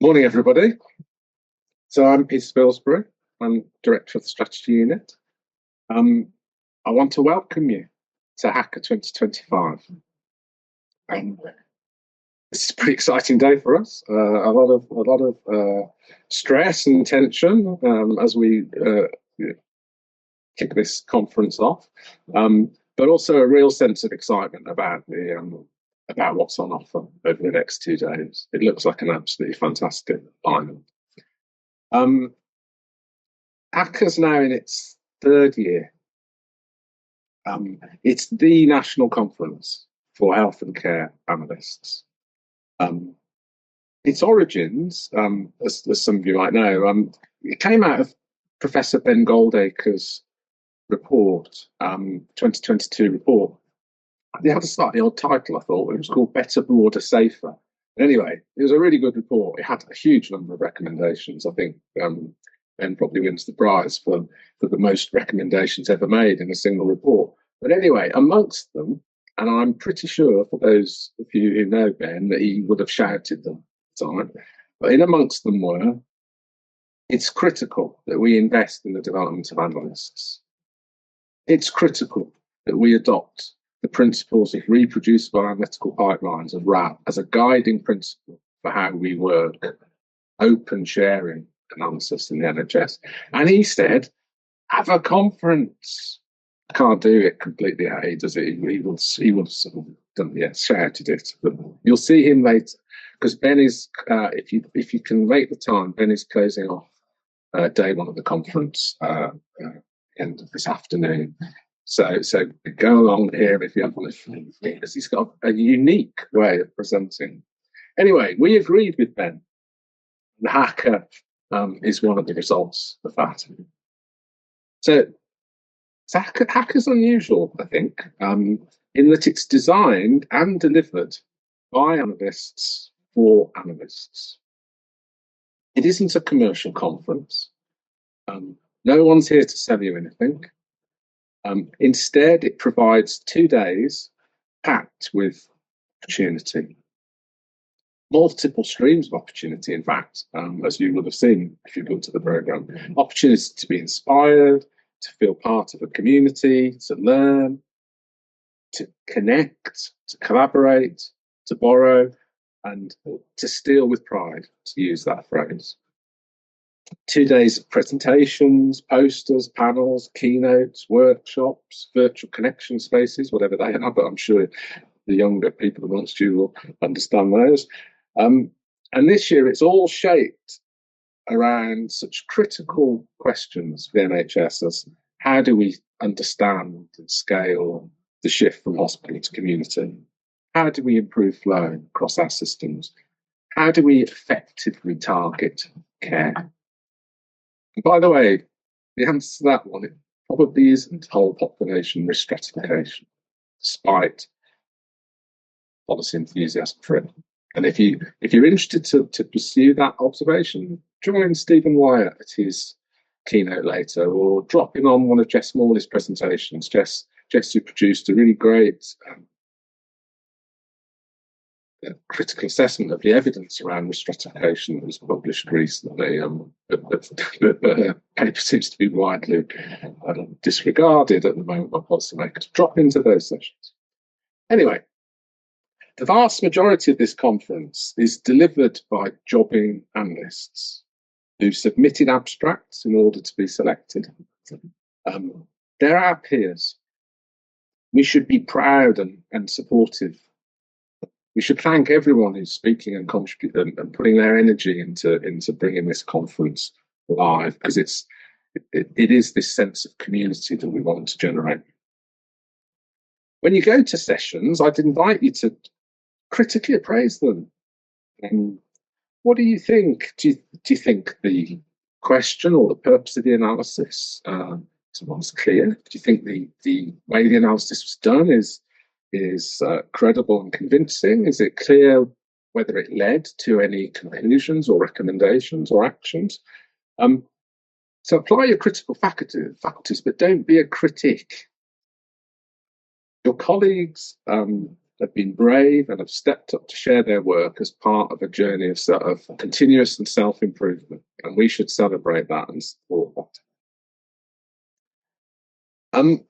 Morning, everybody. So I'm Peter Spilsbury. I'm Director of the Strategy Unit. I want to welcome you to HACA 2025. This is a pretty exciting day for us. A lot of stress and tension as we kick this conference off, but also a real sense of excitement about what's on offer over the next 2 days. It looks like an absolutely fantastic lineup. HACA's now in its third year. It's the national conference for health and care analysts. Its origins, as some of you might know, it came out of Professor Ben Goldacre's report, 2022 report. It had a slightly odd title, I thought. It was called Better, Broader, Safer. Anyway, it was a really good report. It had a huge number of recommendations. I think Ben probably wins the prize for the most recommendations ever made in a single report. But anyway, amongst them, and I'm pretty sure for those of you who know Ben that he would have shouted them at the time, but in amongst them were, it's critical that we invest in the development of analysts. It's critical that we adopt the principles of reproducible analytical pipelines of RAP as a guiding principle for how we work, open sharing analysis in the NHS. And he said, have a conference. I can't do it completely how he does it. He will sort of shouted it. But you'll see him later, because Ben is, if you can make the time, Ben is closing off day one of the conference, end of this afternoon. So go along here if you have one, because he's got a unique way of presenting. Anyway, we agreed with Ben. And HACA is one of the results of that. So HACA's unusual, I think, in that it's designed and delivered by analysts for analysts. It isn't a commercial conference. No one's here to sell you anything. Instead, it provides 2 days packed with opportunity. Multiple streams of opportunity, in fact, as you would have seen if you looked at the programme. Opportunity to be inspired, to feel part of a community, to learn, to connect, to collaborate, to borrow, and to steal with pride, to use that phrase. 2 days of presentations, posters, panels, keynotes, workshops, virtual connection spaces, whatever they are, but I'm sure the younger people amongst you will understand those. And this year it's all shaped around such critical questions for the NHS as how do we understand and scale the shift from hospital to community? How do we improve flow across our systems? How do we effectively target care? And by the way, the answer to that one, it probably isn't whole population risk stratification, despite policy enthusiasm for it. And if you're interested to pursue that observation, join Stephen Wyatt at his keynote later, or drop in on one of Jess Morley's presentations. Jess who produced a really great critical assessment of the evidence around risk stratification that was published recently. But paper seems to be widely disregarded at the moment by policymakers. Drop into those sessions. Anyway, the vast majority of this conference is delivered by jobbing analysts who submitted abstracts in order to be selected. They're our peers. We should be proud and supportive. We should thank everyone who's speaking and contributing and putting their energy into bringing this conference live, because it is this sense of community that we want to generate. When you go to sessions, I'd invite you to critically appraise them. What do you think? Do you think the question or the purpose of the analysis was clear? Do you think the way the analysis was done is credible and convincing? Is it clear whether it led to any conclusions or recommendations or actions? So apply your critical faculties, but don't be a critic. Your colleagues have been brave and have stepped up to share their work as part of a journey of sort of continuous and self-improvement, and we should celebrate that and support that.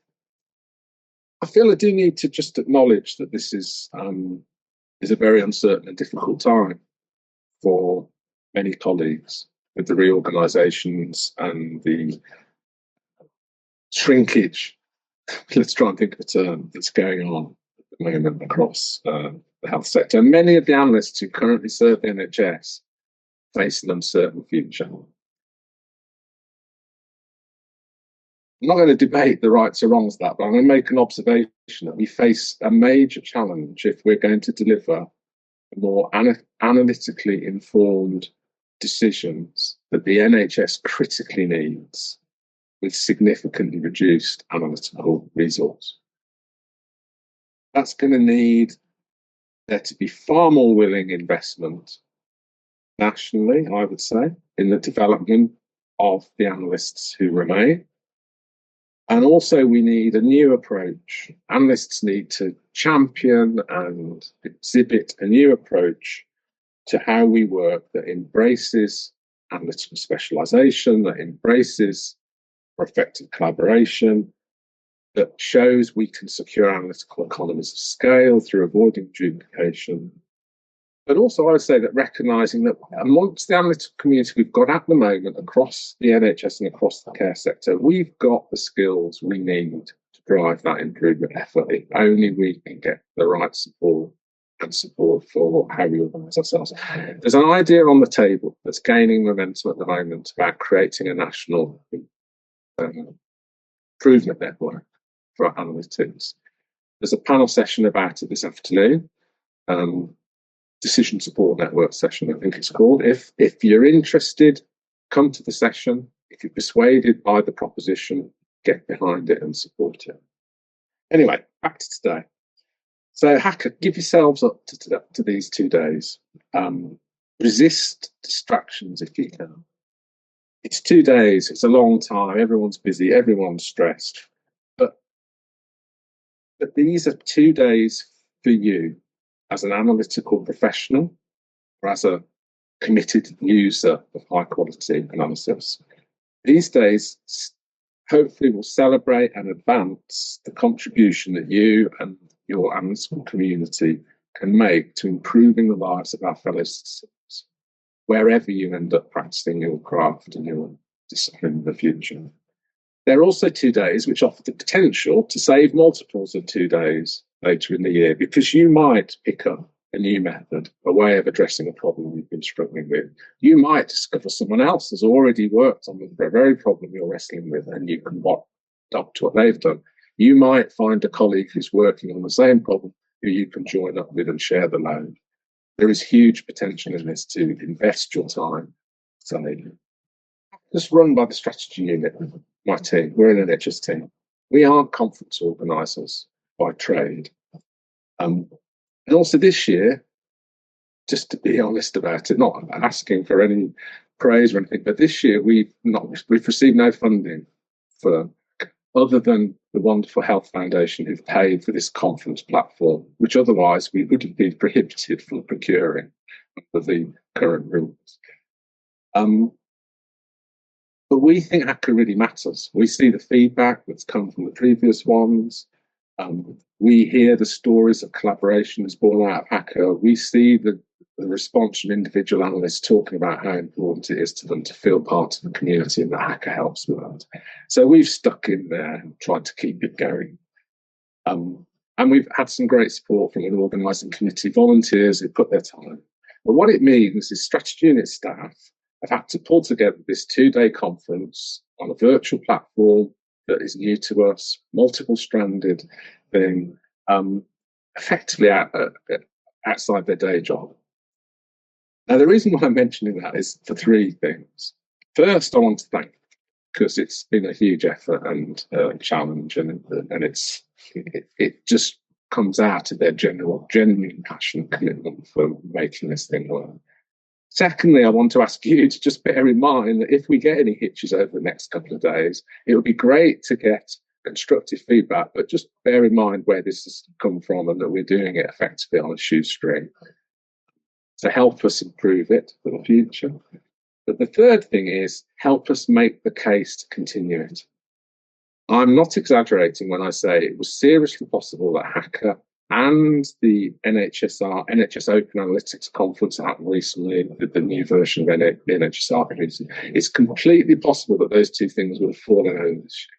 I feel I do need to just acknowledge that this is a very uncertain and difficult time for many colleagues with the reorganisations and the shrinkage. Let's try and think of a term that's going on at the moment across the health sector. Many of the analysts who currently serve the NHS face an uncertain future. I'm not going to debate the rights or wrongs of that, but I'm going to make an observation that we face a major challenge if we're going to deliver more analytically informed decisions that the NHS critically needs with significantly reduced analytical resource. That's going to need there to be far more willing investment nationally, I would say, in the development of the analysts who remain. And also we need a new approach. Analysts need to champion and exhibit a new approach to how we work that embraces analytical specialisation, that embraces effective collaboration, that shows we can secure analytical economies of scale through avoiding duplication. But also I would say that recognising that amongst the analytical community we've got at the moment across the NHS and across the care sector, we've got the skills we need to drive that improvement effort if only we can get the right support and support for how we organise ourselves. There's an idea on the table that's gaining momentum at the moment about creating a national improvement network for analytics. There's a panel session about it this afternoon. Decision support network session, I think it's called. If you're interested, come to the session. If you're persuaded by the proposition, get behind it and support it. Anyway, back to today. So HACA, give yourselves up to these 2 days. Resist distractions if you can. It's 2 days, it's a long time, everyone's busy, everyone's stressed. But these are 2 days for you as an analytical professional or as a committed user of high quality analysis. These days hopefully will celebrate and advance the contribution that you and your analytical community can make to improving the lives of our fellow citizens, wherever you end up practicing your craft and your discipline in the future. There are also 2 days which offer the potential to save multiples of 2 days later in the year, because you might pick up a new method, a way of addressing a problem you've been struggling with. You might discover someone else has already worked on the very problem you're wrestling with, and you can adopt what they've done. You might find a colleague who's working on the same problem who you can join up with and share the load. There is huge potential in this to invest your time. So just run by the strategy unit, my team. We're an NHS team. We aren't conference organisers by trade. And also this year, just to be honest about it, not asking for any praise or anything, but this year we've received no funding for other than the wonderful Health Foundation who've paid for this conference platform, which otherwise we would have been prohibited from procuring under the current rules. But we think HACA really matters. We see the feedback that's come from the previous ones. We hear the stories of collaboration that's born out of HACA. We see the response from individual analysts talking about how important it is to them to feel part of the community, and that HACA helps with that. So we've stuck in there and tried to keep it going. And we've had some great support from an organising committee, volunteers who put their time. But what it means is strategy unit staff have had to pull together this 2-day conference on a virtual platform that is new to us, multiple-stranded thing, effectively outside their day job. Now, the reason why I'm mentioning that is for 3 things. First, I want to thank, because it's been a huge effort and challenge, and it just comes out of their genuine passion and commitment for making this thing work. Secondly, I want to ask you to just bear in mind that if we get any hitches over the next couple of days, it would be great to get constructive feedback, but just bear in mind where this has come from and that we're doing it effectively on a shoestring to help us improve it for the future. But the third thing is help us make the case to continue it. I'm not exaggerating when I say it was seriously possible that HACA and the NHS Open Analytics Conference happened recently, the new version of the NHS Archives. It's completely possible that those two things would have fallen over this year.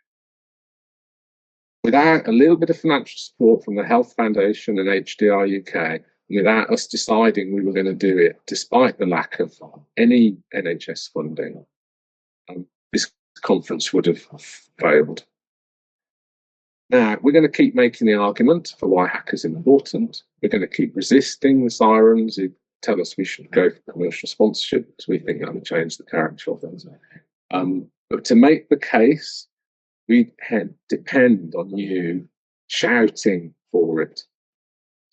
Without a little bit of financial support from the Health Foundation and HDR UK, without us deciding we were going to do it, despite the lack of any NHS funding, this conference would have failed. Now, we're going to keep making the argument for why HACA is important. We're going to keep resisting the sirens who tell us we should go for commercial sponsorship because we think that will change the character of things. But to make the case, we depend on you shouting for it.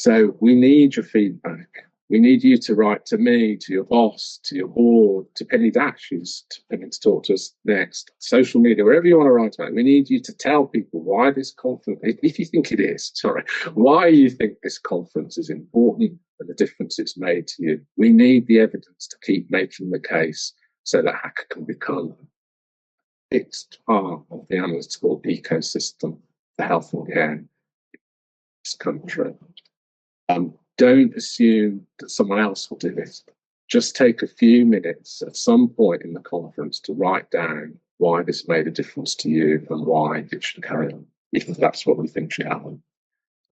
So we need your feedback. We need you to write to me, to your boss, to your board, to Penny Dash, who's coming to talk to us next, social media, wherever you want to write about it. We need you to tell people why this conference, if you think it is, why you think this conference is important and the difference it's made to you. We need the evidence to keep making the case so that HACA can become a fixed part of the analytical ecosystem for health and care in this country. Don't assume that someone else will do it. Just take a few minutes at some point in the conference to write down why this made a difference to you and why it should carry on, if that's what we think should happen.